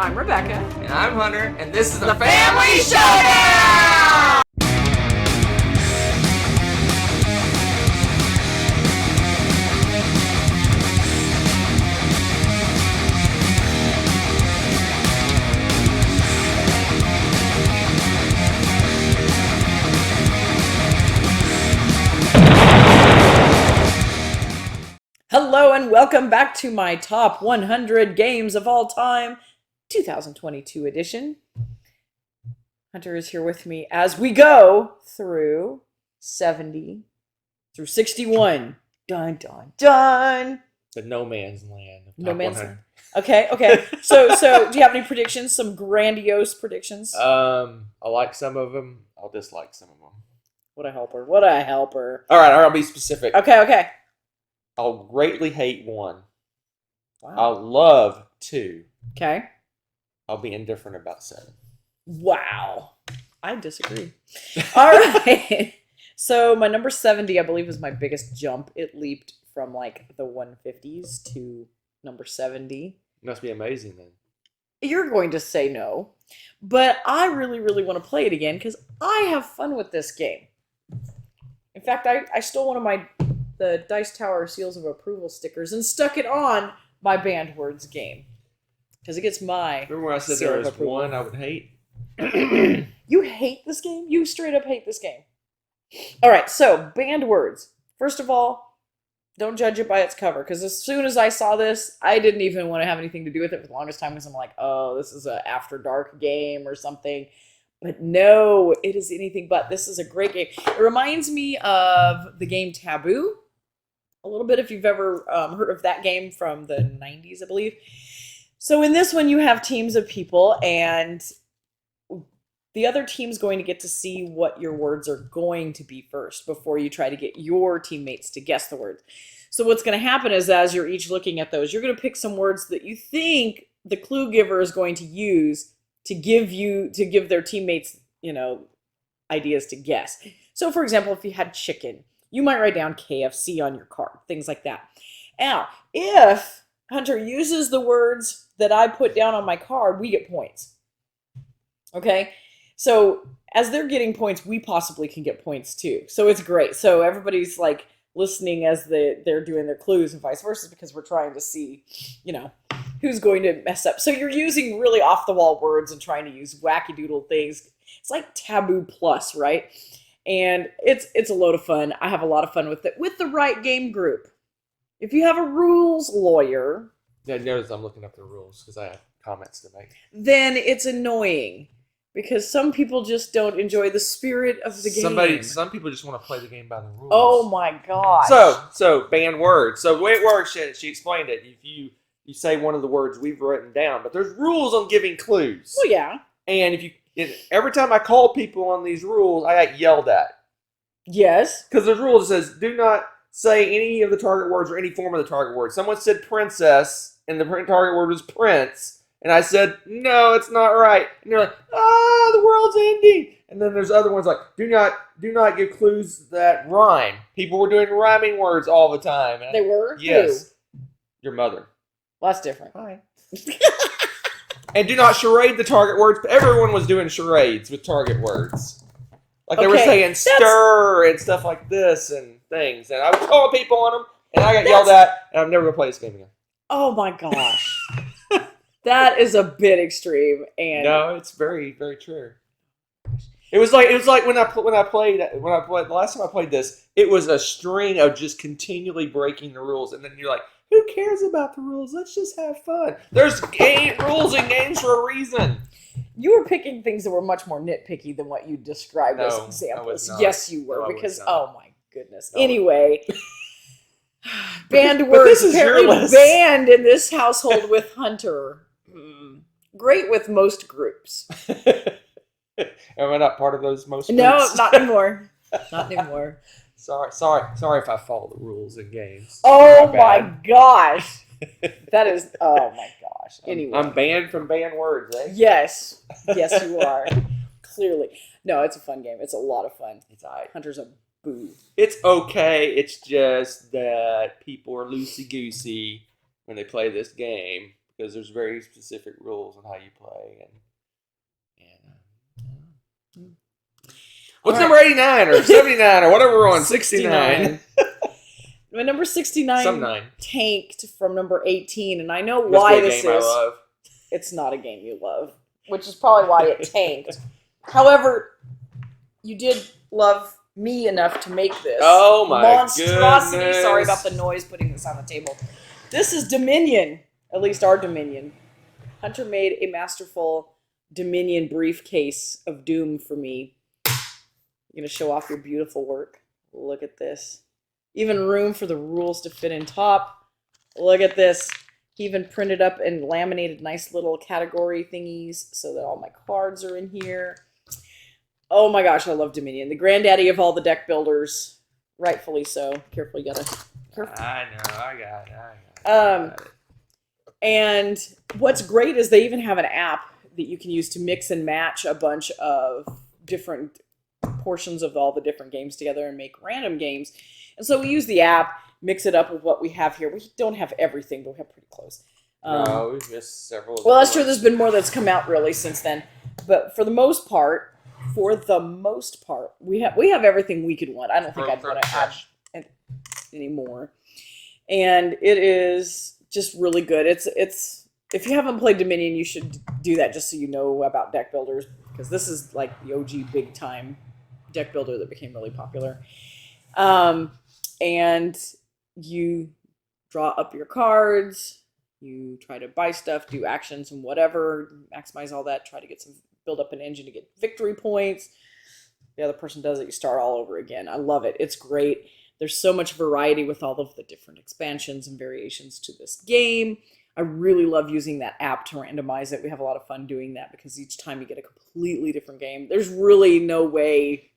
I'm Rebecca. And I'm Hunter, and this is the Family Showdown! Hello and welcome back to my top 100 games of all time, 2022 edition. Hunter is here with me as we go through 70 through 61. Dun, dun, dun. The no man's land. No man's land. Okay. So do you have any predictions? Some grandiose predictions? I like some of them. I'll dislike some of them. What a helper. All right, I'll be specific. Okay. I'll greatly hate one. Wow. I'll love two. Okay. I'll be indifferent about seven. Wow. I disagree. All right. So my number 70, I believe, was my biggest jump. It leaped from like the 150s to number 70. Must be amazing then. You're going to say no, but I really, really want to play it again because I have fun with this game. In fact, I stole one of the Dice Tower Seals of Approval stickers and stuck it on my Banned Words game. Because it gets my Remember when I said there was one I would hate? You hate this game? You straight up hate this game. All right, so Banned Words. First of all, don't judge it by its cover. Because as soon as I saw this, I didn't even want to have anything to do with it for the longest time. Because I'm like, oh, this is an After Dark game or something. But no, it is anything but. This is a great game. It reminds me of the game Taboo. A little bit, if you've ever heard of that game from the 90s, I believe. So in this one, you have teams of people, and the other team's going to get to see what your words are going to be first before you try to get your teammates to guess the words. So what's going to happen is, as you're each looking at those, you're going to pick some words that you think the clue giver is going to use to give their teammates, ideas to guess. So for example, if you had chicken, you might write down KFC on your card, things like that. Now, if Hunter uses the words that I put down on my card, we get points. Okay? So as they're getting points, we possibly can get points too. So it's great. So everybody's like listening as they're doing their clues and vice versa, because we're trying to see, who's going to mess up. So you're using really off-the-wall words and trying to use wacky doodle things. It's like Taboo Plus, right? And it's a load of fun. I have a lot of fun with it, with the right game group. If you have a rules lawyer... Yeah, notice I'm looking up the rules because I have comments to make. Then it's annoying because some people just don't enjoy the spirit of the game. Some people just want to play the game by the rules. Oh my gosh. So banned words. So the way it works, she explained it. If you say one of the words we've written down, but there's rules on giving clues. Well, yeah. And every time I call people on these rules, I got yelled at. Yes. Because there's rules that says, do not say any of the target words or any form of the target word. Someone said princess, and the target word was prince. And I said, no, it's not right. And they're like, the world's ending. And then there's other ones like, do not give clues that rhyme. People were doing rhyming words all the time. They were? Yes. Who? Your mother. Well, that's different. Hi. And do not charade the target words. Everyone was doing charades with target words. Like they were saying stir and stuff like this and things. And I was calling people on them, and I got yelled at, and I'm never going to play this game again. Oh my gosh. That is a bit extreme. And no, it's very, very true. It was like when I played the last time I played this, it was a string of just continually breaking the rules, and then you're like, who cares about the rules? Let's just have fun. There's rules in games for a reason. You were picking things that were much more nitpicky than what you described as examples. Yes, you were, because oh my goodness. No. Anyway, banned words apparently banned in this household with Hunter. Great with most groups. Am I not part of those most groups? No, not anymore. Not anymore. Sorry if I follow the rules in games. Oh my gosh. That is, oh my gosh. Anyway. I'm banned from banned words, eh? Yes, you are. Clearly. No, it's a fun game. It's a lot of fun. It's all right. Hunter's a boo. It's okay. It's just that people are loosey-goosey when they play this game. because there's very specific rules on how you play. What's number 89 or 79 or whatever we're on? 69. My number 69 Some 9. tanked from number 18, and I know Must why be a this game is. I love. It's not a game you love, which is probably why it tanked. However, you did love me enough to make this. Oh my monstrosity. goodness. Sorry about the noise putting this on the table. This is Dominion, at least our Dominion. Hunter made a masterful Dominion briefcase of doom for me. You're going to show off your beautiful work. Look at this. Even room for the rules to fit in top. Look at this. He even printed up and laminated nice little category thingies so that all my cards are in here. Oh my gosh, I love Dominion. The granddaddy of all the deck builders. Rightfully so. Careful, you gotta... Careful. I know, I got it. And what's great is they even have an app that you can use to mix and match a bunch of different portions of all the different games together and make random games. And so we use the app, mix it up with what we have here. We don't have everything, but we have pretty close. No, we've missed several. Well, that's true. There's been more that's come out really since then. But for the most part, we have everything we could want. I don't think I'd want to add any more. And it is just really good. It's if you haven't played Dominion, you should do that just so you know about deck builders, because this is like the OG big time deck builder that became really popular. And you draw up your cards, you try to buy stuff, do actions and whatever, maximize all that, try to get build up an engine to get victory points. The other person does it, you start all over again. I love it. It's great. There's so much variety with all of the different expansions and variations to this game. I really love using that app to randomize it. We have a lot of fun doing that because each time you get a completely different game. There's really no way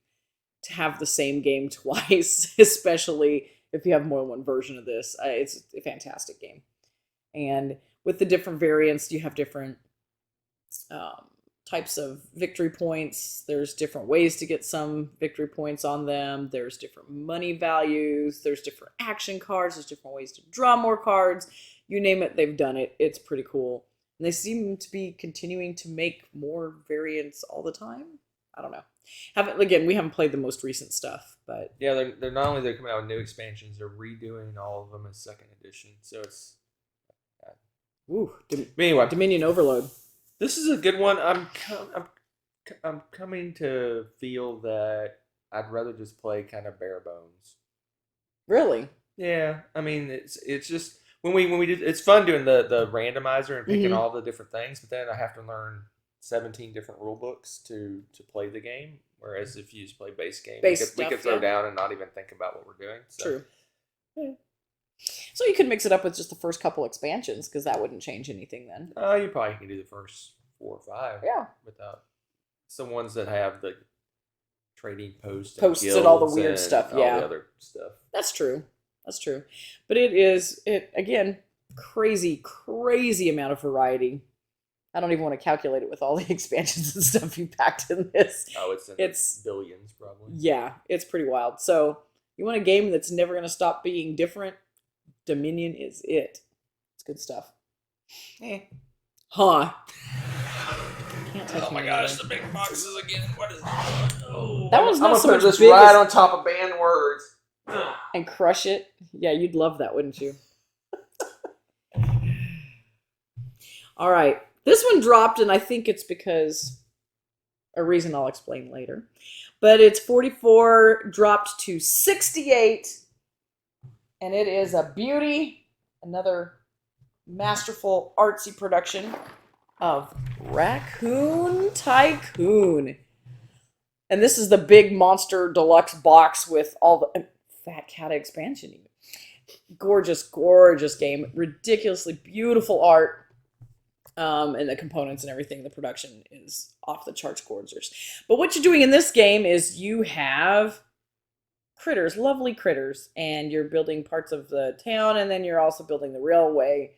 to have the same game twice, especially if you have more than one version of this. It's a fantastic game. And with the different variants, you have different types of victory points. There's different ways to get some victory points on them. There's different money values. There's different action cards. There's different ways to draw more cards. You name it, they've done it. It's pretty cool. And they seem to be continuing to make more variants all the time. I don't know. We haven't played the most recent stuff, but yeah, they're not only they're coming out with new expansions, they're redoing all of them as second edition. So it's anyway, Dominion Overload. This is a good one. I'm coming to feel that I'd rather just play kind of bare bones. Really? Yeah. I mean, it's just when we do, it's fun doing the randomizer and picking all the different things, but then I have to learn 17 different rule books to play the game. Whereas if you just play base game, we could throw down and not even think about what we're doing. So. True. Yeah. So you could mix it up with just the first couple expansions, because that wouldn't change anything then. You probably can do the first 4 or 5. Yeah. Without some ones that have the trading posts and all the weird stuff. All the other stuff. That's true. But it again, crazy amount of variety. I don't even want to calculate it with all the expansions and stuff you packed in this. Oh, it's billions probably. Yeah, it's pretty wild. So you want a game that's never going to stop being different? Dominion is it. It's good stuff. Huh. Can't touch my gosh, the big boxes again. What is that? Oh. That one's not so much this big right on top of banned words. And crush it. Yeah, you'd love that, wouldn't you? All right. This one dropped, and I think it's because a reason I'll explain later. But it's 44, dropped to 68. And it is a beauty. Another masterful artsy production of Raccoon Tycoon. And this is the big monster deluxe box with all the Fat Cat expansion. Even. Gorgeous game. Ridiculously beautiful art. And the components and everything, the production is off the charts gorgeous. But what you're doing in this game is you have critters, lovely critters, and you're building parts of the town, and then you're also building the railway,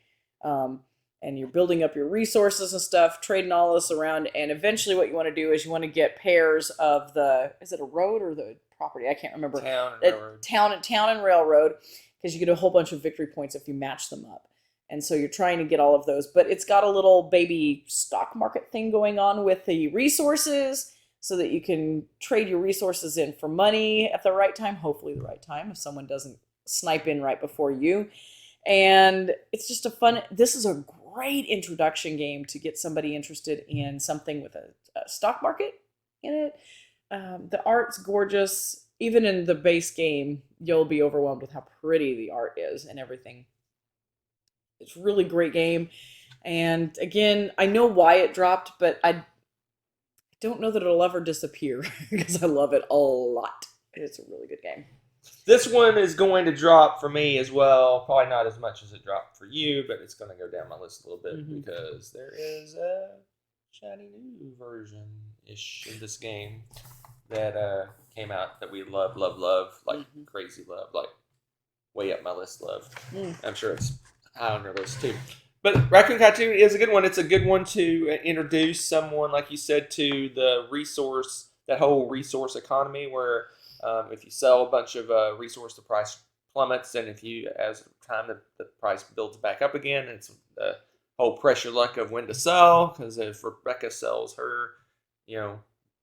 and you're building up your resources and stuff, trading all this around, and eventually what you want to do is you want to get pairs of is it a road or the property? I can't remember. Town and railroad. Town and railroad, because you get a whole bunch of victory points if you match them up. And so you're trying to get all of those. But it's got a little baby stock market thing going on with the resources so that you can trade your resources in for money at the right time, hopefully the right time, if someone doesn't snipe in right before you. And it's just this is a great introduction game to get somebody interested in something with a stock market in it. The art's gorgeous. Even in the base game, you'll be overwhelmed with how pretty the art is and everything. It's a really great game. And again, I know why it dropped, but I don't know that it'll ever disappear because I love it a lot. It's a really good game. This one is going to drop for me as well. Probably not as much as it dropped for you, but it's going to go down my list a little bit because there is a shiny new version-ish of this game that came out that we love, like crazy love, like way up my list love. I'm sure it's high on your list too. But Raccoon Tycoon is a good one. It's a good one to introduce someone, like you said, to that whole resource economy where if you sell a bunch of resource, the price plummets, and as time the price builds back up again, it's the whole pressure luck of when to sell, because if Rebecca sells her,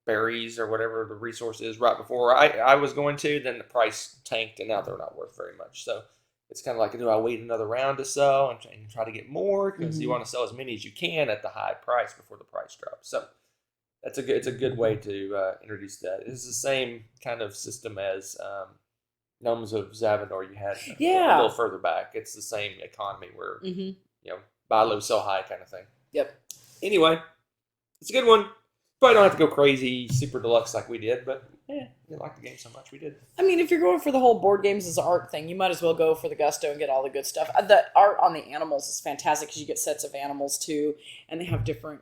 berries or whatever the resource is right before I was going to, then the price tanked and now they're not worth very much. So it's kind of like, do I wait another round to sell and try to get more? Because you want to sell as many as you can at the high price before the price drops. So it's a good way to introduce that. It's the same kind of system as Gnomes of Zavador you had a little further back. It's the same economy where, buy low, sell high kind of thing. Yep. Anyway, it's a good one. Probably don't have to go crazy, super deluxe like we did, but we liked the game so much we did. I mean, if you're going for the whole board games as an art thing, you might as well go for the gusto and get all the good stuff. The art on the animals is fantastic because you get sets of animals too, and they have different,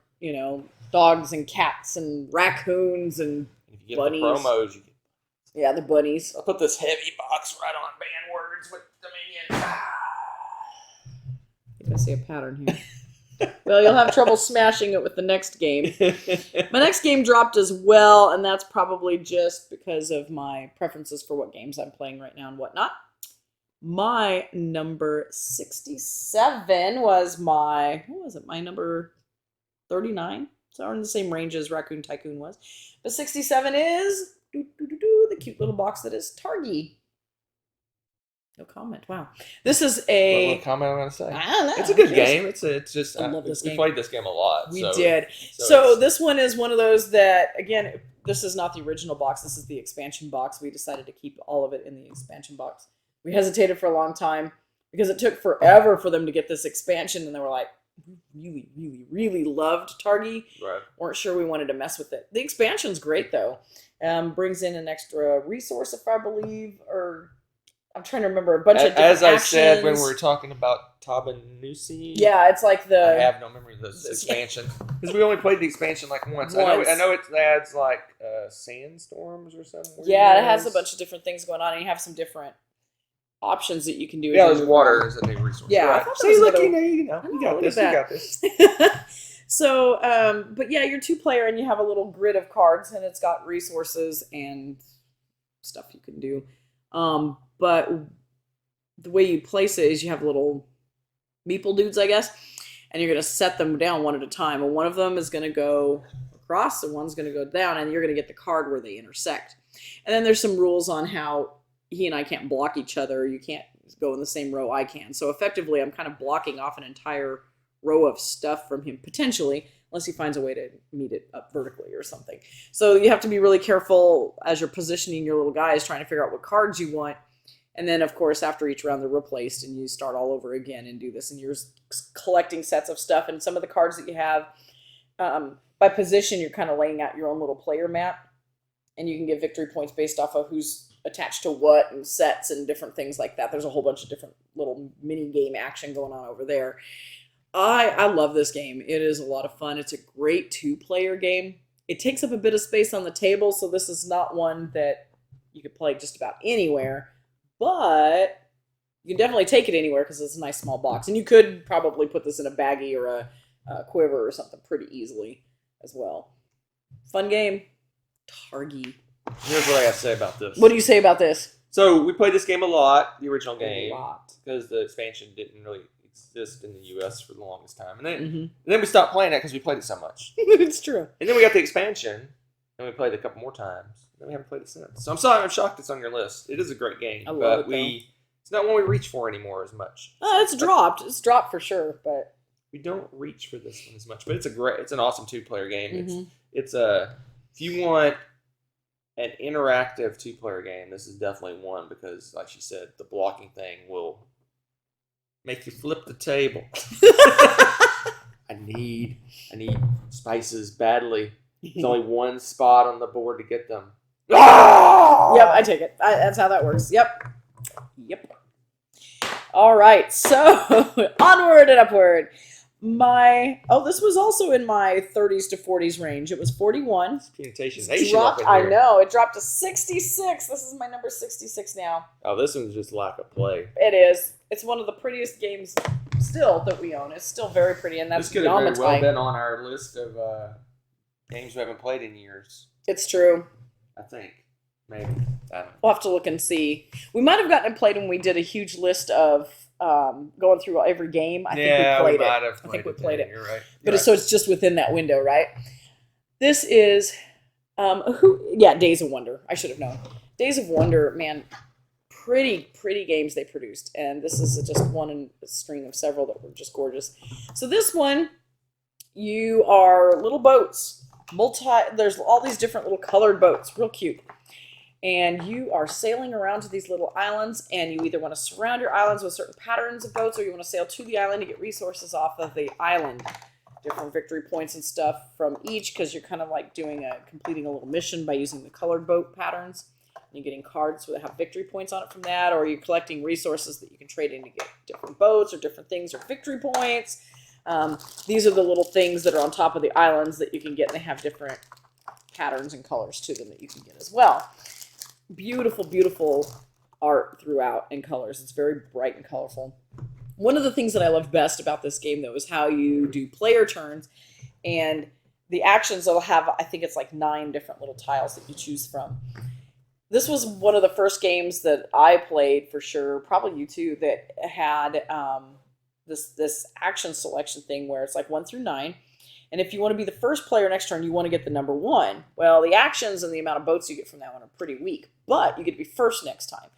dogs and cats and raccoons and if you get bunnies. The promos, you get the bunnies. I'll put this heavy box right on banned words with Dominion. I think I see a pattern here. Well, you'll have trouble smashing it with the next game. My next game dropped as well, and that's probably just because of my preferences for what games I'm playing right now and whatnot. My number 67 was my number 39? So we're in the same range as Raccoon Tycoon was. But 67 is the cute little box that is Targi. No comment. Wow. This is a... What comment I'm going to say? I don't know. It's a good game. It's just... I love this game. We played this game a lot. We did. So this one is one of those that, again, this is not the original box. This is the expansion box. We decided to keep all of it in the expansion box. We hesitated for a long time because it took forever for them to get this expansion, and they were like, we really loved Targi. Right. Weren't sure we wanted to mess with it. The expansion's great, though. Brings in an extra resource, if I believe, or... I'm trying to remember a bunch of different As I actions. said when we were talking about Tabanusi. Yeah, it's like I have no memory of this expansion. Because we only played the expansion like once. I know it adds like sandstorms or something. Yeah, it has a bunch of different things going on, and you have some different options that you can do. Yeah, there's water is a new resource. Yeah, right. See, look, you got this. You got this. So, but yeah, you're 2-player, and you have a little grid of cards, and it's got resources and stuff you can do. But the way you place it is you have little meeple dudes, I guess, and you're going to set them down one at a time. And one of them is going to go across, and one's going to go down, and you're going to get the card where they intersect. And then there's some rules on how he and I can't block each other. You can't go in the same row I can. So effectively, I'm kind of blocking off an entire row of stuff from him, potentially, unless he finds a way to meet it up vertically or something. So you have to be really careful as you're positioning your little guys, trying to figure out what cards you want. And then, of course, after each round, they're replaced, and you start all over again and do this. And you're collecting sets of stuff. And some of the cards that you have, by position, you're kind of laying out your own little player map. And you can get victory points based off of who's attached to what and sets and different things like that. There's a whole bunch of different little mini-game action going on over there. I love this game. It is a lot of fun. It's a great 2-player game. It takes up a bit of space on the table, so this is not one that you could play just about anywhere. But you can definitely take it anywhere because it's a nice small box. And you could probably put this in a baggie or a quiver or something pretty easily as well. Fun game. Targi. Here's what I got to say about this. What do you say about this? So we played this game a lot, the original game. A lot. Because the expansion didn't really exist in the U.S. for the longest time. And then we stopped playing it because we played it so much. It's true. And then we got the expansion, and we played it a couple more times. And we haven't played it since. So I'm shocked it's on your list. It is a great game. I love but it, it's not one we reach for anymore as much. It's dropped. It's dropped for sure, but we don't reach for this one as much. But it's an awesome 2-player game. Mm-hmm. It's if you want an interactive 2-player game, this is definitely one because, like she said, the blocking thing will make you flip the table. I need spices badly. There's only one spot on the board to get them. Yep, I take it. That's how that works. Yep. All right, so Onward and Upward. This was also in my 30s to 40s range. It was 41. Communication dropped. I know it dropped to 66. This is my number 66 now. Oh, this one's just lack of play. It is. It's one of the prettiest games still that we own. It's still very pretty, and that's this could have very well been on our list of games we haven't played in years. It's true. I think. Maybe. I don't know. We'll have to look and see. We might have gotten it played when we did a huge list of going through every game. I think we played it. I think we played it. You're right. So it's just within that window, right? This is Days of Wonder. I should have known. Days of Wonder, man, pretty games they produced, and this is just one in a string of several that were just gorgeous. So this one, you are little boats. There's all these different little colored boats, real cute. And you are sailing around to these little islands, and you either want to surround your islands with certain patterns of boats, or you want to sail to the island to get resources off of the island. Different victory points and stuff from each, because you're kind of like completing a little mission by using the colored boat patterns. And you're getting cards that have victory points on it from that, or you're collecting resources that you can trade in to get different boats or different things or victory points. These are the little things that are on top of the islands that you can get, and they have different patterns and colors to them that you can get as well. Beautiful art throughout and colors. It's very bright and colorful. One of the things that I love best about this game, though, is how you do player turns, and the actions will have, I think it's like 9 different little tiles that you choose from. This was one of the first games that I played, for sure, probably you too, that had this action selection thing where it's like 1 through 9. And if you want to be the first player next turn, you want to get the number 1. Well, the actions and the amount of boats you get from that one are pretty weak, but you get to be first next time.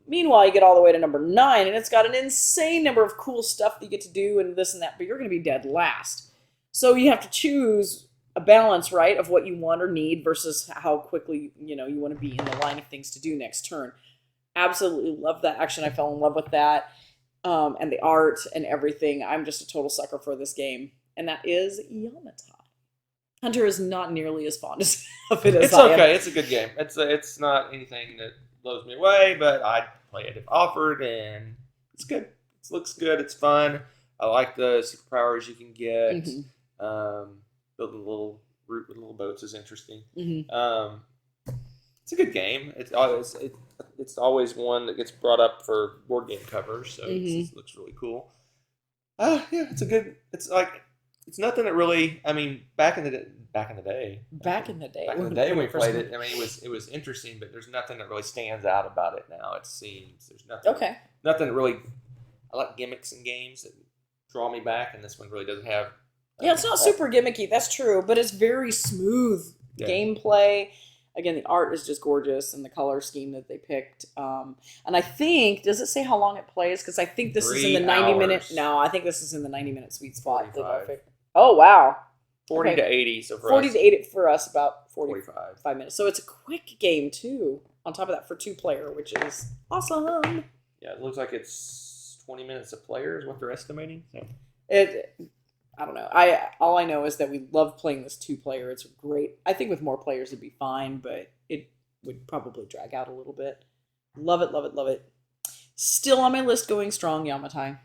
Meanwhile, you get all the way to number 9, and it's got an insane number of cool stuff that you get to do and this and that, but you're going to be dead last. So you have to choose a balance, right, of what you want or need versus how quickly, you want to be in the line of things to do next turn. Absolutely love that action. I fell in love with that, and the art and everything. I'm just a total sucker for this game. And that is Yamatai. Hunter is not nearly as fond of it as I am. It's okay. It's a good game. It's not anything that blows me away, but I'd play it if offered, and it's good. It looks good. It's fun. I like the superpowers you can get. Mm-hmm. Building a little route with little boats is interesting. Mm-hmm. It's a good game. It's always one that gets brought up for board game covers, so it looks really cool. Yeah, it's a good. It's nothing that really. I mean, back in the day when we played it, I mean, it was interesting, but there's nothing that really stands out about it now. It seems there's nothing. Okay. Nothing that really. I like gimmicks in games that draw me back, and this one really doesn't have. Yeah, it's not super gimmicky. That's true, but it's very smooth gameplay. Again, the art is just gorgeous, and the color scheme that they picked. And I think, does it say how long it plays? Because I think this is in the 90-minute. No, I think this is in the 90-minute sweet spot. 45. Oh, wow. 40 to 80. So for 40 us. to 80 for us, about 45 minutes. So it's a quick game, too, on top of that for 2-player, which is awesome. Yeah, it looks like it's 20 minutes a player is what they're estimating. So. I don't know. All I know is that we love playing this 2-player. It's great. I think with more players it'd be fine, but it would probably drag out a little bit. Love it, love it, love it. Still on my list going strong, Yamatai.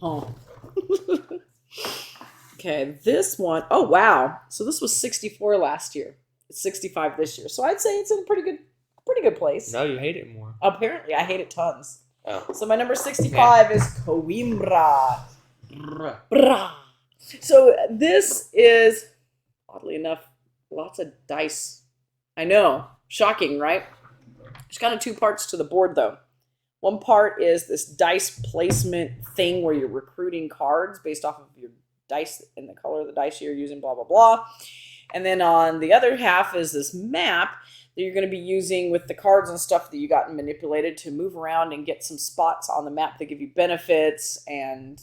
Oh. Okay, this one. Oh, wow. So this was 64 last year. It's 65 this year. So I'd say it's in a pretty good place. No, you hate it more. Apparently, I hate it tons. Oh. So my number 65 is Coimbra. Brah. So this is, oddly enough, lots of dice. I know. Shocking, right? There's kind of 2 parts to the board, though. One part is this dice placement thing where you're recruiting cards based off of your dice and the color of the dice you're using, blah, blah, blah. And then on the other half is this map that you're going to be using with the cards and stuff that you got manipulated to move around and get some spots on the map that give you benefits and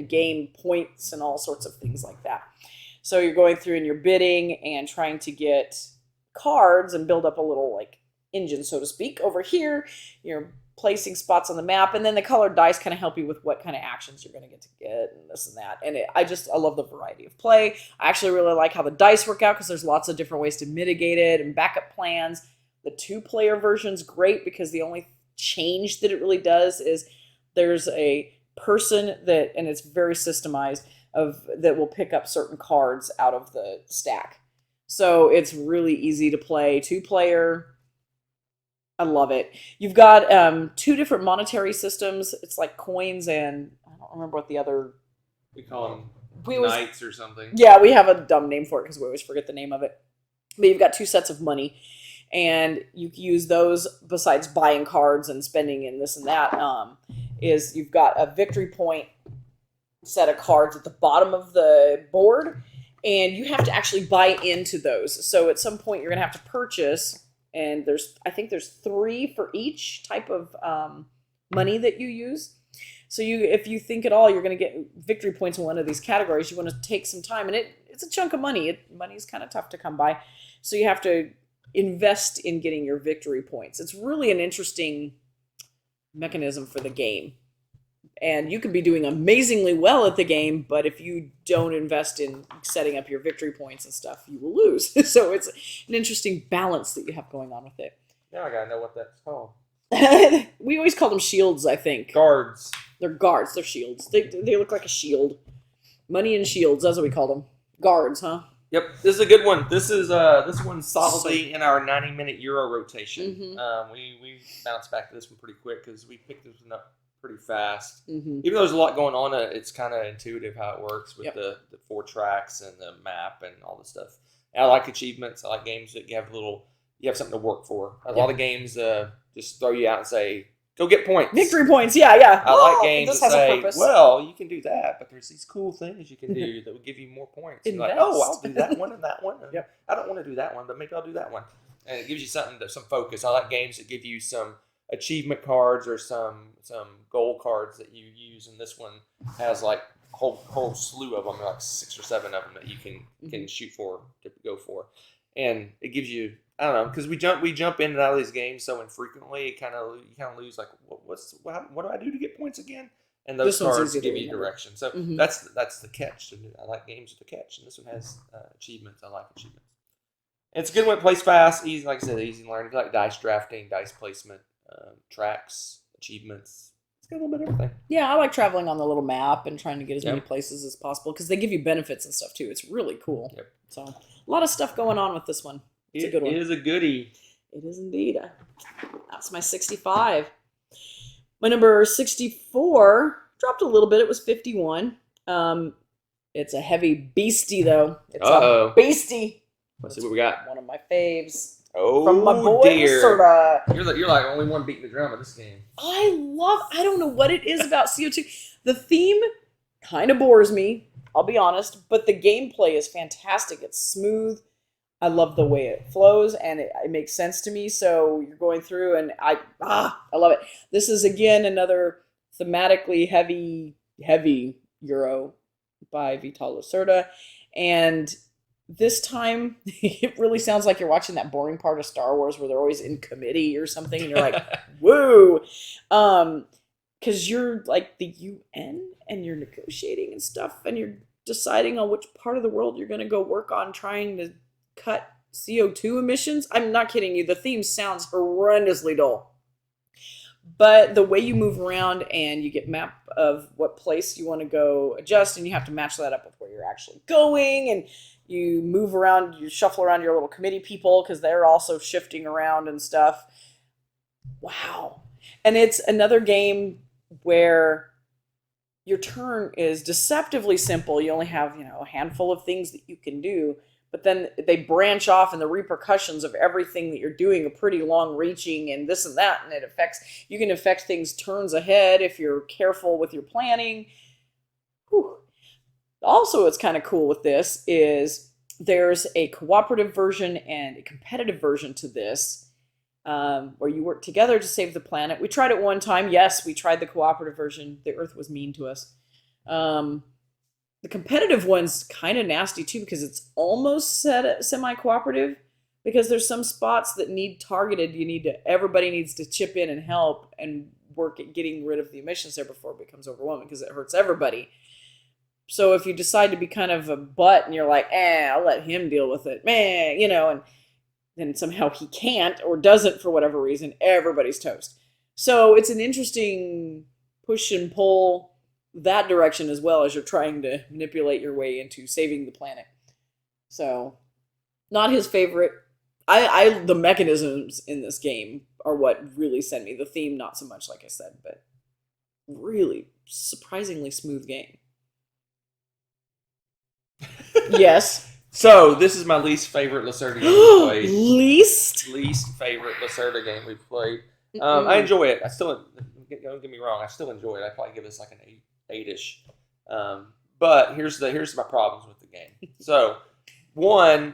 gain points and all sorts of things like that. So you're going through and you're bidding and trying to get cards and build up a little like engine, so to speak. Over here, you're placing spots on the map, and then the colored dice kind of help you with what kind of actions you're going to get and this and that. And I love the variety of play. I actually really like how the dice work out because there's lots of different ways to mitigate it and backup plans. The 2-player version's great because the only change that it really does is there's a person that, and it's very systemized, that will pick up certain cards out of the stack. So it's really easy to play 2-player. I love it. You've got 2 different monetary systems. It's like coins and I don't remember what the other... We call them knights or something. Yeah, we have a dumb name for it because we always forget the name of it. But you've got 2 sets of money. And you can use those besides buying cards and spending and this and that. Is you've got a victory point set of cards at the bottom of the board. And you have to actually buy into those. So at some point you're going to have to purchase... And I think there's 3 for each type of money that you use. So if you think at all you're going to get victory points in one of these categories, you want to take some time. And it's a chunk of money. Money's kind of tough to come by. So you have to invest in getting your victory points. It's really an interesting mechanism for the game. And you could be doing amazingly well at the game, but if you don't invest in setting up your victory points and stuff, you will lose. So it's an interesting balance that you have going on with it. Now I gotta know what that's called. We always call them shields, I think. Guards. They're guards. They're shields. They look like a shield. Money and shields, that's what we call them. Guards, huh? Yep, this is a good one. This one's solidly in our 90-minute Euro rotation. Mm-hmm. We bounced back to this one pretty quick because we picked this one up pretty fast. Mm-hmm. Even though there's a lot going on, it's kind of intuitive how it works with Yep. the 4 tracks and the map and all this stuff. And I like achievements. I like games that you have something to work for. A lot of games just throw you out and say, go get points. Victory points, yeah. I like games that say, well, you can do that, but there's these cool things you can do that will give you more points. You're like, oh, I'll do that one and that one. And Yep. I don't want to do that one, but maybe I'll do that one. And it gives you some focus. I like games that give you some achievement cards or some goal cards that you use, and this one has like a whole slew of them, like 6 or 7 of them that you can shoot for, to go for. And it gives you, I don't know, because we jump in and out of these games so infrequently, you kind of lose like what do I do to get points again? And those cards give you direction. So that's the catch. I like games with a catch, and this one has achievements. I like achievements. And it's a good one. It plays fast, easy. Like I said, easy to learn. If you like dice drafting, dice placement, tracks, achievements. It's got a little bit of everything. Yeah, I like traveling on the little map and trying to get as many places as possible because they give you benefits and stuff too. It's really cool. Yep. So a lot of stuff going on with this one. It's a good one. It is a goodie. It is indeed. That's my 65. My number 64 dropped a little bit. It was 51. It's a heavy beastie though. It's a beastie. Let's see what we got. One of my faves. Oh, from my boy, dear. Sorta. You're like only one beating the drum of this game. I don't know what it is about CO2. The theme kind of bores me, I'll be honest, but the gameplay is fantastic. It's smooth. I love the way it flows, and it makes sense to me. So you're going through, and I love it. This is, again, another thematically heavy Euro by Vital Lacerda, and this time, it really sounds like you're watching that boring part of Star Wars where they're always in committee or something, and you're like, woo! Because you're like the UN, and you're negotiating and stuff, and you're deciding on which part of the world you're going to go work on trying to cut CO2 emissions. I'm not kidding you. The theme sounds horrendously dull. But the way you move around and you get map of what place you want to go adjust, and you have to match that up with where you're actually going, and you move around, you shuffle around your little committee people because they're also shifting around and stuff. Wow. And it's another game where your turn is deceptively simple. You only have, a handful of things that you can do, but then they branch off, and the repercussions of everything that you're doing are pretty long-reaching, and this and that, and you can affect things turns ahead if you're careful with your planning. Whew. Also, what's kind of cool with this is there's a cooperative version and a competitive version to this, where you work together to save the planet. We tried it one time. Yes, we tried the cooperative version. The Earth was mean to us. The competitive one's kind of nasty too, because it's almost semi-cooperative, because there's some spots that need targeted. Everybody needs to chip in and help and work at getting rid of the emissions there before it becomes overwhelming, because it hurts everybody. So if you decide to be kind of a butt and you're like, I'll let him deal with it, man, and then somehow he can't or doesn't for whatever reason, everybody's toast. So it's an interesting push and pull that direction, as well as you're trying to manipulate your way into saving the planet. So, not his favorite. The mechanisms in this game are what really sent me. The theme, not so much, like I said, but really surprisingly smooth game. Yes. So, this is my least favorite Lacerda game we've played. Least favorite Lacerda game we've played. I enjoy it. Don't get me wrong, I still enjoy it. I probably give this like an 8-ish. But here's my problems with the game. So, one,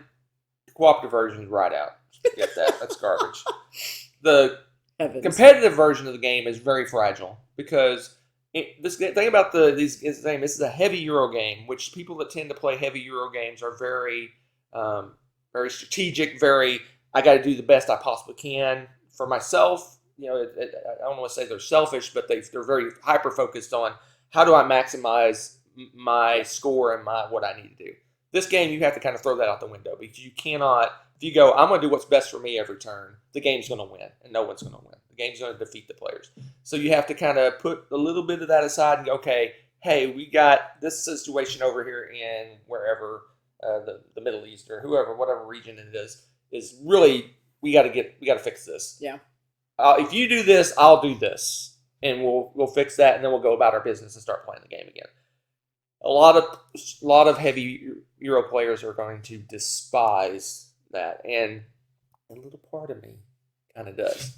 the cooperative version is right out. Get that. That's garbage. The competitive version of the game is very fragile, because this thing about this is a heavy Euro game, which people that tend to play heavy Euro games are very, very strategic. I got to do the best I possibly can for myself. I don't want to say they're selfish, but they're very hyper focused on how do I maximize my score and what I need to do. This game, you have to kind of throw that out the window, because you cannot. If you go, I'm going to do what's best for me every turn, the game's going to win, and no one's going to win. The game's going to defeat the players. So you have to kind of put a little bit of that aside and go, okay, hey, we got this situation over here in wherever the Middle East or whatever region it is really we got to fix this. Yeah. If you do this, I'll do this, and we'll fix that, and then we'll go about our business and start playing the game again. A lot of heavy Euro players are going to despise that, and a little part of me kind of does.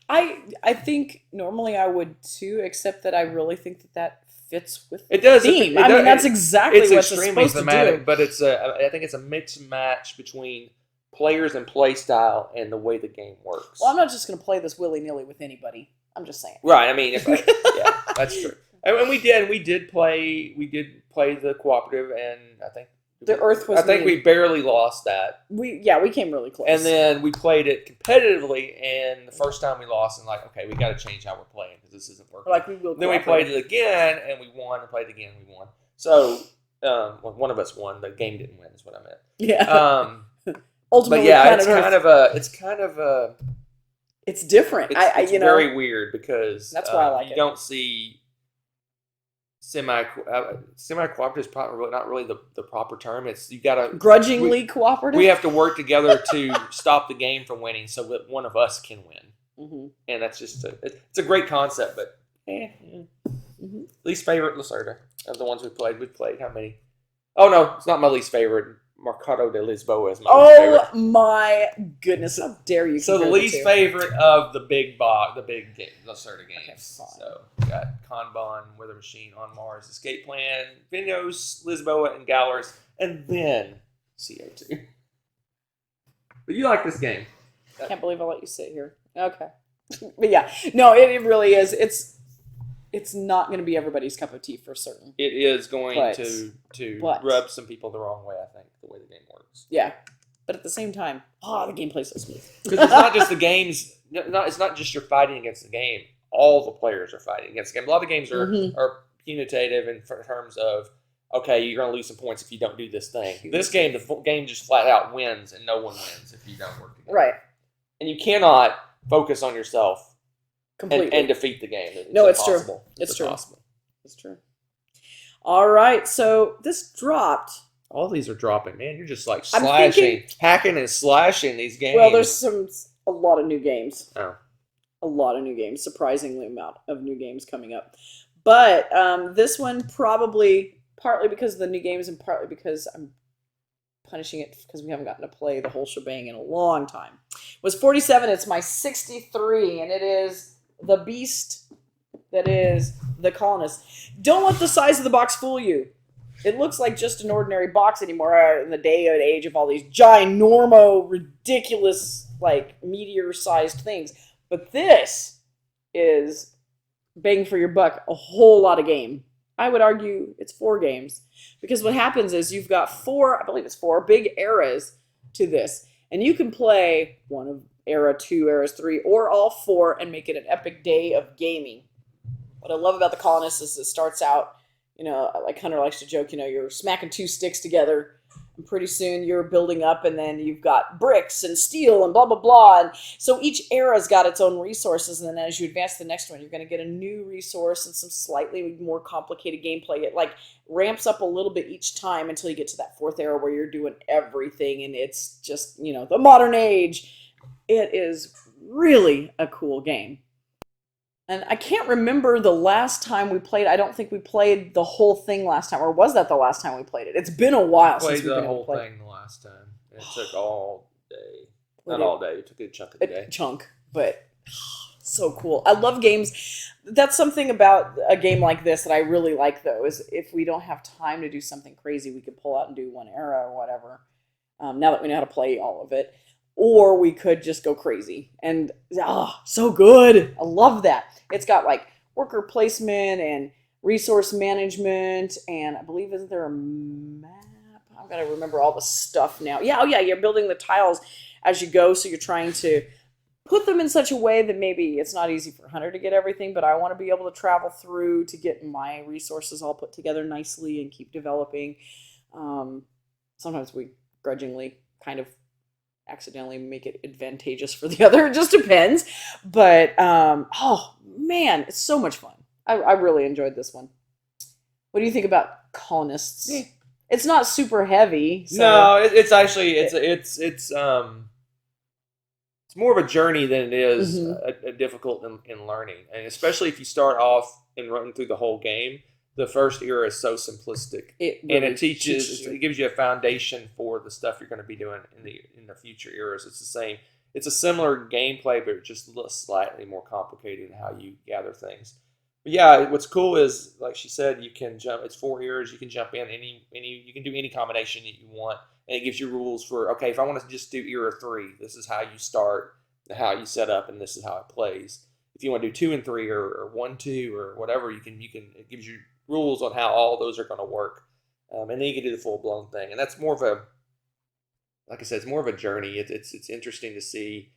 I think normally I would too, except that I really think that fits with it does. the theme. That's exactly what it's supposed to do. But I think it's a mix and match between players and play style and the way the game works. Well, I'm not just going to play this willy-nilly with anybody. I'm just saying. Right. I mean, yeah, that's true. And we did play the cooperative, and I think the Earth was. I think we barely lost that. We came really close. And then we played it competitively, and the first time we lost, and okay, we got to change how we're playing, because this isn't working. Like we will. Then we played it again, and we won. And played again, and we won. So one of us won. The game didn't win, is what I meant. Yeah. Ultimately, but yeah, it's different. It's very weird, because that's why I like it. You don't see semi-cooperative is probably not really the proper term. It's you got to grudgingly cooperative. We have to work together to stop the game from winning, so that one of us can win. Mm-hmm. And that's just it's a great concept, but least favorite Lacerda of the ones we played. We played how many? Oh no, it's not my least favorite. Mercado de Lisboa is my least favorite. Oh my goodness! How dare you? So the least favorite of the big game, Lacerda games. Okay, so we got Kanban, Weather Machine, On Mars, Escape Plan, Vinhos, Lisboa, and Galers, and then CO2. But you like this game? I can't believe I let you sit here. Okay, but yeah, no, it really is. It's not going to be everybody's cup of tea for certain. It is going to rub some people the wrong way, I think, the way the game works. Yeah. But at the same time, the gameplay's so smooth. Because it's not just the games, it's not just you're fighting against the game. All the players are fighting against the game. A lot of games are punitive in terms of, okay, you're going to lose some points if you don't do this thing. This game, the game just flat out wins, and no one wins if you don't work together. Right. And you cannot focus on yourself completely and defeat the game. It's true. It's true. It's true. All right, so this dropped. All these are dropping, man. You're just like hacking and slashing these games. Well, there's a lot of new games. Oh. A lot of new games. Surprisingly amount of new games coming up. But this one probably partly because of the new games and partly because I'm punishing it because we haven't gotten to play the whole shebang in a long time. Was 47. It's my 63, and it is the beast that is the colonists. Don't let the size of the box fool you. It looks like just an ordinary box anymore in the day and age of all these ginormo, ridiculous, like meteor-sized things. But this is bang for your buck, a whole lot of game. I would argue it's 4 games. Because what happens is you've got 4, I believe it's 4, big eras to this. And you can play one of era 2, eras 3, or all 4 and make it an epic day of gaming. What I love about the colonists is it starts out, like Hunter likes to joke, you're smacking 2 sticks together, and pretty soon you're building up, and then you've got bricks and steel and blah, blah, blah. And so each era's got its own resources, and then as you advance to the next one, you're going to get a new resource and some slightly more complicated gameplay. It like ramps up a little bit each time until you get to that 4th era where you're doing everything, and it's just, the modern age. It is really a cool game. And I can't remember the last time we played. I don't think we played the whole thing last time. Or was that the last time we played it? It's been a while since we've been able to play. Played the whole thing the last time. It took all day. Not all day. It took a chunk of the day. A chunk, but so cool. I love games. That's something about a game like this that I really like, though, is if we don't have time to do something crazy, we could pull out and do one era or whatever, now that we know how to play all of it. Or we could just go crazy. And, so good. I love that. It's got, like, worker placement and resource management. And I believe, isn't there a map? I've got to remember all the stuff now. Yeah, you're building the tiles as you go. So you're trying to put them in such a way that maybe it's not easy for Hunter to get everything. But I want to be able to travel through to get my resources all put together nicely and keep developing. Sometimes we grudgingly kind of accidentally make it advantageous for the other. It just depends. But, oh, man, it's so much fun. I really enjoyed this one. What do you think about colonists? Yeah. It's not super heavy. So no, it's actually, it's more of a journey than it is a difficult in learning. And especially if you start off and run through the whole game, the first era is so simplistic, and it teaches you. It gives you a foundation for the stuff you're going to be doing in the future eras. It's the same. It's a similar gameplay, but just slightly more complicated in how you gather things. But yeah, what's cool is, like she said, you can jump. It's 4 eras. You can jump in you can do any combination that you want, and it gives you rules for, okay, if I want to just do era 3, this is how you start, how you set up, and this is how it plays. If you want to do 2 and 3 or 1, 2 or whatever, you can. It gives you rules on how all those are going to work, and then you can do the full blown thing. And that's more of a, like I said, it's more of a journey. It's interesting to see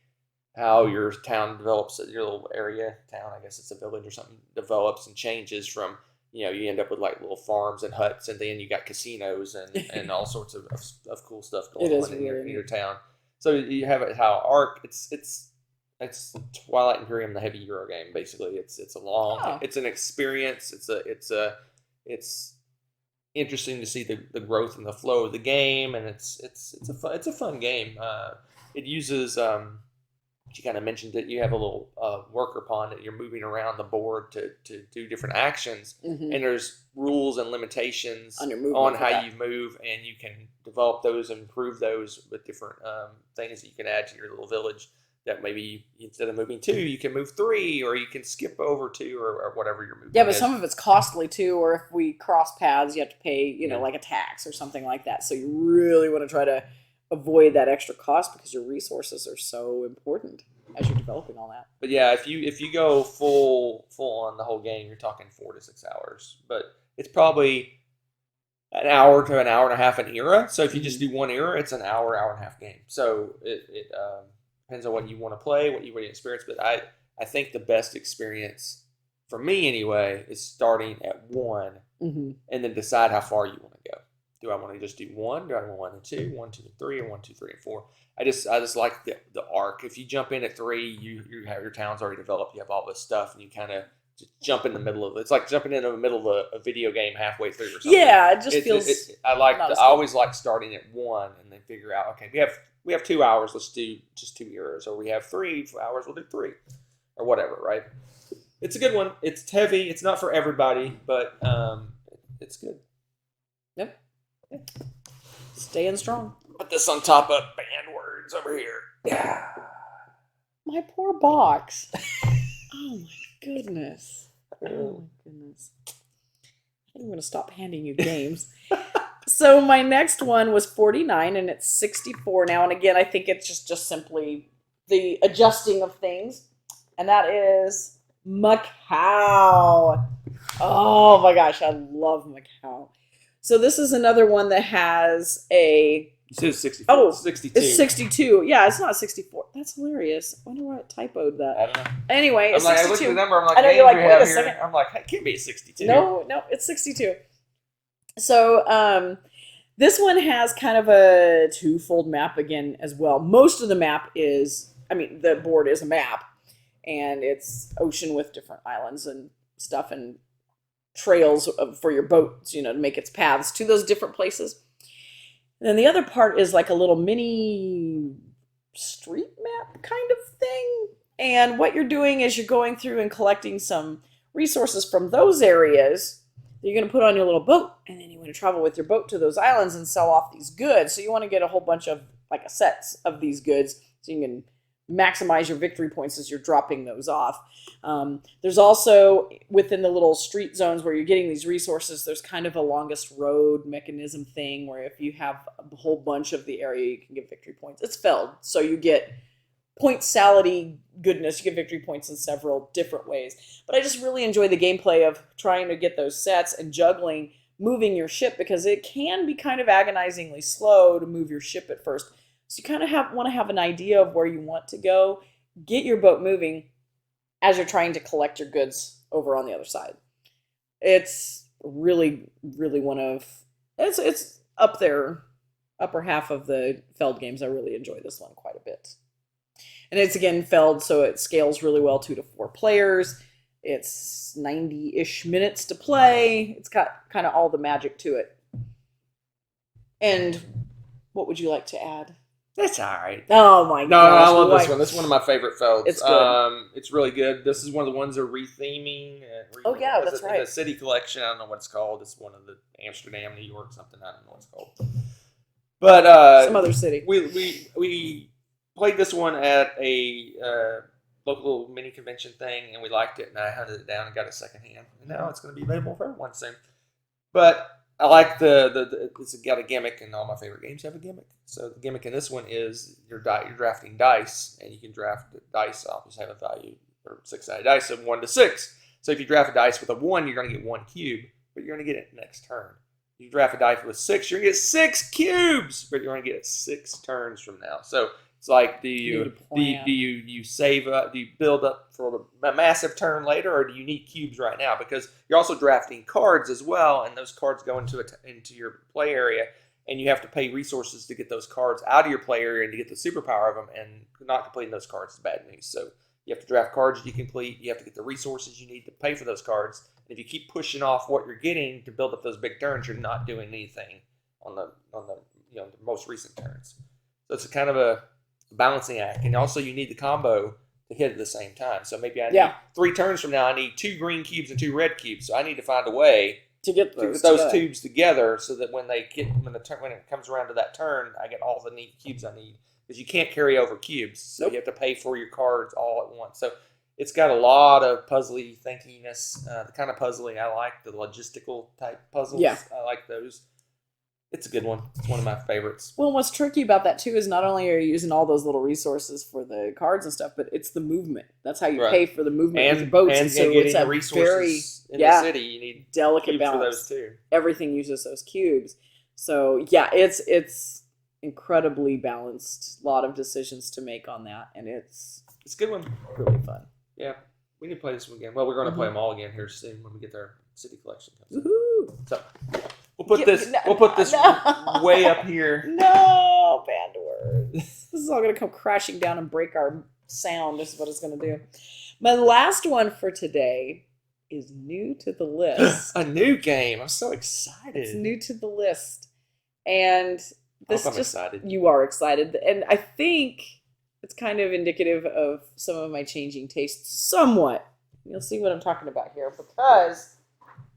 how your town develops, your little area town. I guess it's a village or something, develops and changes from. You end up with like little farms and huts, and then you got casinos and all sorts of cool stuff going on in your town. So you have it how Ark. It's Twilight Imperium, the heavy Euro game. Basically, it's a long. It's an experience. It's interesting to see the growth and the flow of the game, and it's a fun game. It uses you kind of mentioned that you have a little worker pawn that you're moving around the board to do different actions, and there's rules and limitations on how you move, and you can develop those and improve those with different things that you can add to your little village. That maybe instead of moving 2, you can move 3, or you can skip over 2, or whatever you're moving. Yeah, but some of it's costly too, or if we cross paths, you have to pay, like a tax or something like that. So you really want to try to avoid that extra cost because your resources are so important as you're developing all that. But yeah, if you go full on the whole game, you're talking 4 to 6 hours. But it's probably an hour to an hour and a half an era. So if you just do one era, it's an hour and a half game. So it depends on what you want to play, what you want to experience. But I think the best experience, for me anyway, is starting at 1 and then decide how far you want to go. Do I want to just do 1? Do I want 1 and 2, 1, 2, and 3, or 1, 2, 3, and 4? I just like the arc. If you jump in at 3, you have your town's already developed. You have all this stuff, and you kind of just jump in the middle of it. It's like jumping in the middle of a video game halfway through or something. Yeah, it just feels. I always like starting at 1 and then figure out, okay, we have 2 hours. Let's do just 2 eras, or we have 3 hours. We'll do 3, or whatever. Right? It's a good one. It's heavy. It's not for everybody, but it's good. Yep. Staying strong. Put this on top of banned words over here. Yeah. My poor box. Oh my goodness. Oh my goodness. I'm going to stop handing you games. So my next one was 49 and it's 64 now. And again, I think it's just simply the adjusting of things. And that is Macau. Oh my gosh, I love Macau. So this is another one that has a... You said 64. Oh, 62. It's 62. Yeah, it's not 64. That's hilarious. I wonder why it typoed that. I don't know. Anyway, it's 62. I looked at the number. I'm like, I know, you're like, we wait have a here. second. I'm like, it can't be 62. No, it's 62. So this one has kind of a twofold map again as well. Most of the map is, the board is a map. And it's ocean with different islands and stuff and trails for your boat, to make its paths to those different places. And then the other part is like a little mini street map kind of thing. And what you're doing is you're going through and collecting some resources from those areas that you're going to put on your little boat. And then you want to travel with your boat to those islands and sell off these goods. So you want to get a whole bunch of like a sets of these goods so you can maximize your victory points as you're dropping those off. There's also, within the little street zones where you're getting these resources, there's kind of a longest road mechanism thing where if you have a whole bunch of the area, you can get victory points. It's felled, so you get point-sality goodness. You get victory points in several different ways. But I just really enjoy the gameplay of trying to get those sets and juggling moving your ship because it can be kind of agonizingly slow to move your ship at first. So you kind of want to have an idea of where you want to go, get your boat moving as you're trying to collect your goods over on the other side. It's really, really it's up there, upper half of the Feld games. I really enjoy this one quite a bit. And it's, again, Feld, so it scales really well, 2 to 4 players. It's 90-ish minutes to play. It's got kind of all the magic to it. And what would you like to add? That's all right. Oh my gosh. No, I love this one. This is one of my favorite Felds. It's good. It's really good. This is one of the ones they're retheming. Oh, yeah, that's right. The city collection. I don't know what it's called. It's one of the Amsterdam, New York, something. I don't know what it's called. But some other city. We played this one at a local mini convention thing, and we liked it, and I hunted it down and got it secondhand. And now it's going to be available for everyone soon. But I like it's got a gimmick, and all my favorite games have a gimmick. So the gimmick in this one is you're drafting dice, and you can draft the dice off. Just have a value or 6-sided dice of 1 to 6. So if you draft a dice with a 1, you're going to get 1 cube, but you're going to get it next turn. If you draft a dice with 6, you're going to get 6 cubes, but you're going to get it 6 turns from now. So it's like, do you save up? Do you build up for a massive turn later, or do you need cubes right now? Because you're also drafting cards as well, and those cards go into your play area, and you have to pay resources to get those cards out of your play area and to get the superpower of them. And not completing those cards is bad news. So you have to draft cards you complete. You have to get the resources you need to pay for those cards. And if you keep pushing off what you're getting to build up those big turns, you're not doing anything on the the most recent turns. So it's a kind of a balancing act, and also you need the combo to hit at the same time. So maybe I need 3 turns from now, I need 2 green cubes and 2 red cubes. So I need to find a way to get those tubes together, so that when it comes around to that turn, I get all the neat cubes I need. Because you can't carry over cubes, so you have to pay for your cards all at once. So it's got a lot of puzzly thinkiness, the kind of puzzling I like, the logistical type puzzles. Yeah. I like those. It's a good one. It's one of my favorites. Well, what's tricky about that, too, is not only are you using all those little resources for the cards and stuff, but it's the movement. That's how you pay for the movement of your boats. And so getting it's the a resources in the city, you need delicate balance for those, too. Everything uses those cubes. So, yeah, it's incredibly balanced. A lot of decisions to make on that, and it's a good one. Really fun. Yeah. We need to play this one again. Well, we're going to play them all again here soon when we get their city collection. Woohoo! So we'll put this way up here. No, banned words. This is all going to come crashing down and break our sound. This is what it's going to do. My last one for today is new to the list. A new game. I'm so excited. It's new to the list. And this I'm excited. You are excited. And I think it's kind of indicative of some of my changing tastes somewhat. You'll see what I'm talking about here, because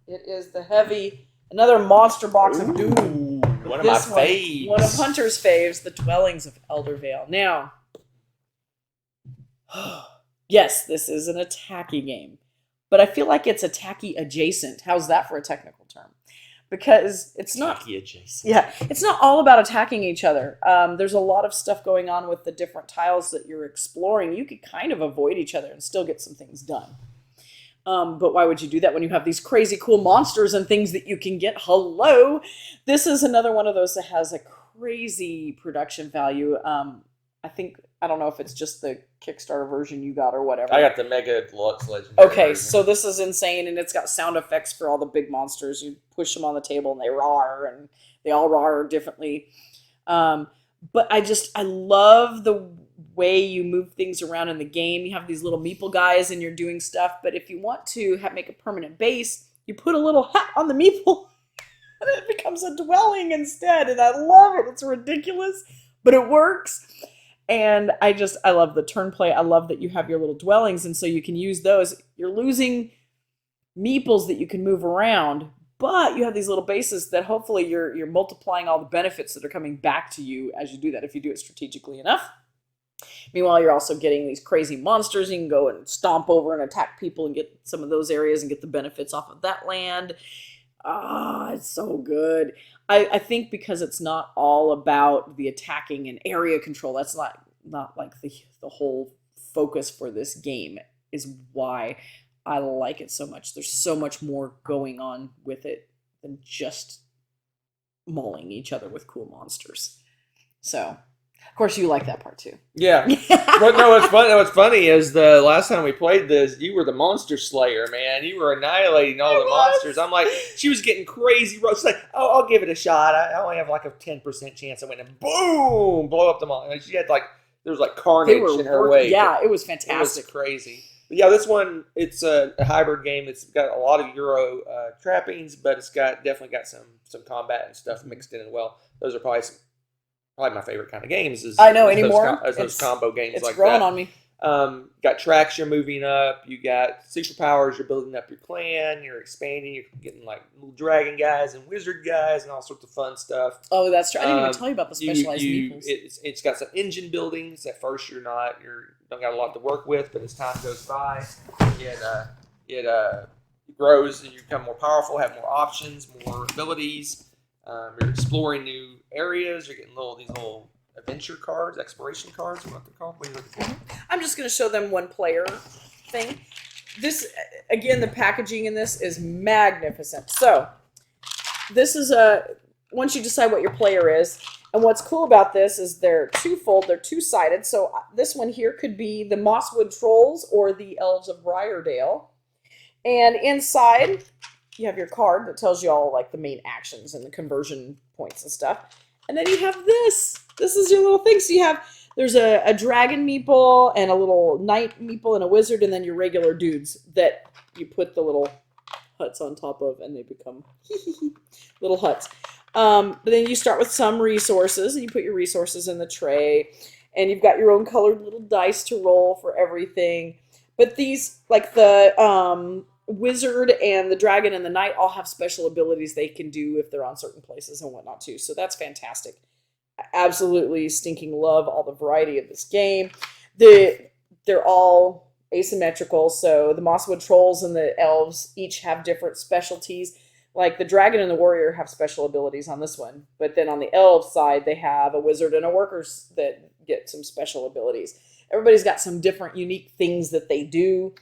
it is the heavy, another monster box of doom. One of my faves. One of Hunter's faves, the Dwellings of Eldervale. Now, yes, this is an attacky game, but I feel like it's attacky adjacent. How's that for a technical term? Because it's not attacky adjacent. Yeah, it's not all about attacking each other. There's a lot of stuff going on with the different tiles that you're exploring. You could kind of avoid each other and still get some things done. But why would you do that when you have these crazy cool monsters and things that you can get? Hello! This is another one of those that has a crazy production value. I don't know if it's just the Kickstarter version you got or whatever. I got the Mega Deluxe Legendary Okay, version. so this is insane, and it's got sound effects for all the big monsters. You push them on the table, and they roar, and they all roar differently. But I love the way you move things around in the game. You have these little meeple guys, and you're doing stuff. But if you want to make a permanent base, you put a little hat on the meeple, and it becomes a dwelling instead. And I love it. It's ridiculous, but it works. And I love the turn play. I love that you have your little dwellings, and so you can use those. You're losing meeples that you can move around, but you have these little bases that hopefully you're multiplying all the benefits that are coming back to you as you do that, if you do it strategically enough. Meanwhile, you're also getting these crazy monsters. You can go and stomp over and attack people and get some of those areas and get the benefits off of that land. It's so good. I think because it's not all about the attacking and area control. That's not like the whole focus for this game, is why I like it so much. There's so much more going on with it than just mauling each other with cool monsters. So, of course, you like that part too. Yeah. But no, what's funny is the last time we played this, you were the monster slayer, man. You were annihilating all the monsters. I'm like, she was getting crazy. She's like, oh, I'll give it a shot. I only have like a 10% chance. I went and boom, blow up the monster. She had there was carnage in her way. Yeah, it was fantastic. It was crazy. But yeah, this one, it's a hybrid game. It's got a lot of Euro trappings, but it's definitely got some combat and stuff mixed in as well. Those are probably my favorite kind of games. I know anymore. Those combo games like that. It's growing on me. Got tracks you're moving up. You got superpowers. You're building up your clan. You're expanding. You're getting like little dragon guys and wizard guys and all sorts of fun stuff. Oh, that's true. I didn't even tell you about the specialized meeples. It's got some engine buildings. At first, you don't got a lot to work with, but as time goes by, it grows and you become more powerful, have more options, more abilities. You're exploring new areas. You're getting these little adventure cards, exploration cards, what they're called. What are you looking for? I'm just going to show them one player thing. This, again, the packaging in this is magnificent. So, this is once you decide what your player is, and what's cool about this is they're twofold, they're two-sided. So, this one here could be the Mosswood Trolls or the Elves of Briardale. And inside, you have your card that tells you all like the main actions and the conversion points and stuff. And then you have this. This is your little thing. So there's a dragon meeple and a little knight meeple and a wizard, and then your regular dudes that you put the little huts on top of, and they become little huts. But then you start with some resources, and you put your resources in the tray, and you've got your own colored little dice to roll for everything. But these, like the wizard and the dragon and the knight, all have special abilities they can do if they're on certain places and whatnot too. So that's fantastic. I absolutely stinking love all the variety of this game. They're all asymmetrical. So the Mosswood Trolls and the Elves each have different specialties. Like the dragon and the warrior have special abilities on this one. But then on the Elves side, they have a wizard and a worker that get some special abilities. Everybody's got some different unique things that they do.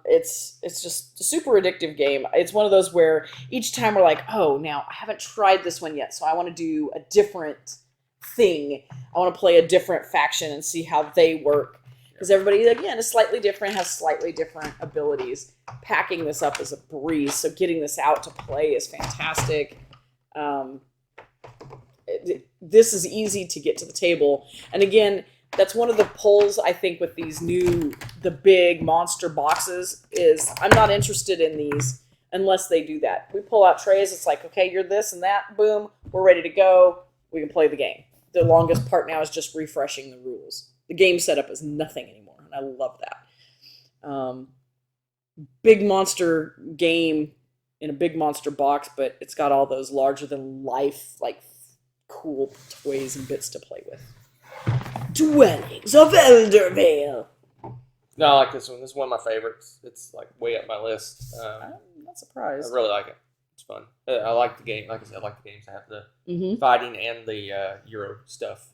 It's just a super addictive game. It's one of those where each time we're like, oh, now I haven't tried this one yet, so I want to do a different thing. I want to play a different faction and see how they work. Because everybody, again, is slightly different, has slightly different abilities. Packing this up is a breeze, so getting this out to play is fantastic. This is easy to get to the table. And again, that's one of the pulls, I think, with the big monster boxes is I'm not interested in these unless they do that. We pull out trays, it's like, okay, you're this and that, boom, we're ready to go, we can play the game. The longest part now is just refreshing the rules. The game setup is nothing anymore, and I love that. Big monster game in a big monster box, but it's got all those larger than life, like, cool toys and bits to play with. Dwellings of Eldervale. No, I like this one. This is one of my favorites. It's like way up my list. I'm not surprised. I really like it. It's fun. I like the game. Like I said, I like the games that have the fighting and the Euro stuff.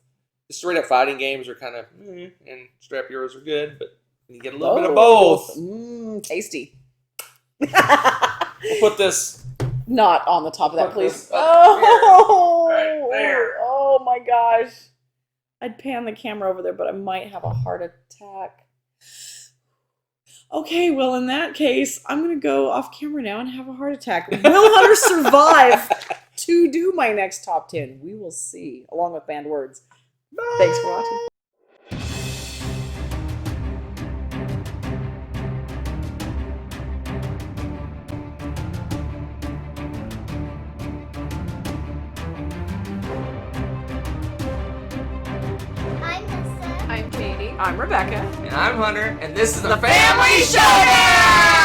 The straight up fighting games are kind of, and straight up Euros are good, but you get a little bit of both. Tasty. We'll put this not on the top of that, please. Oh, right there. Oh my gosh. I'd pan the camera over there, but I might have a heart attack. Okay, well, in that case, I'm going to go off camera now and have a heart attack. Will Hunter survive to do my next top 10? We will see, along with banned words. Bye. Thanks for watching. I'm Katie. I'm Rebecca. And I'm Hunter, and this is The Family Showdown!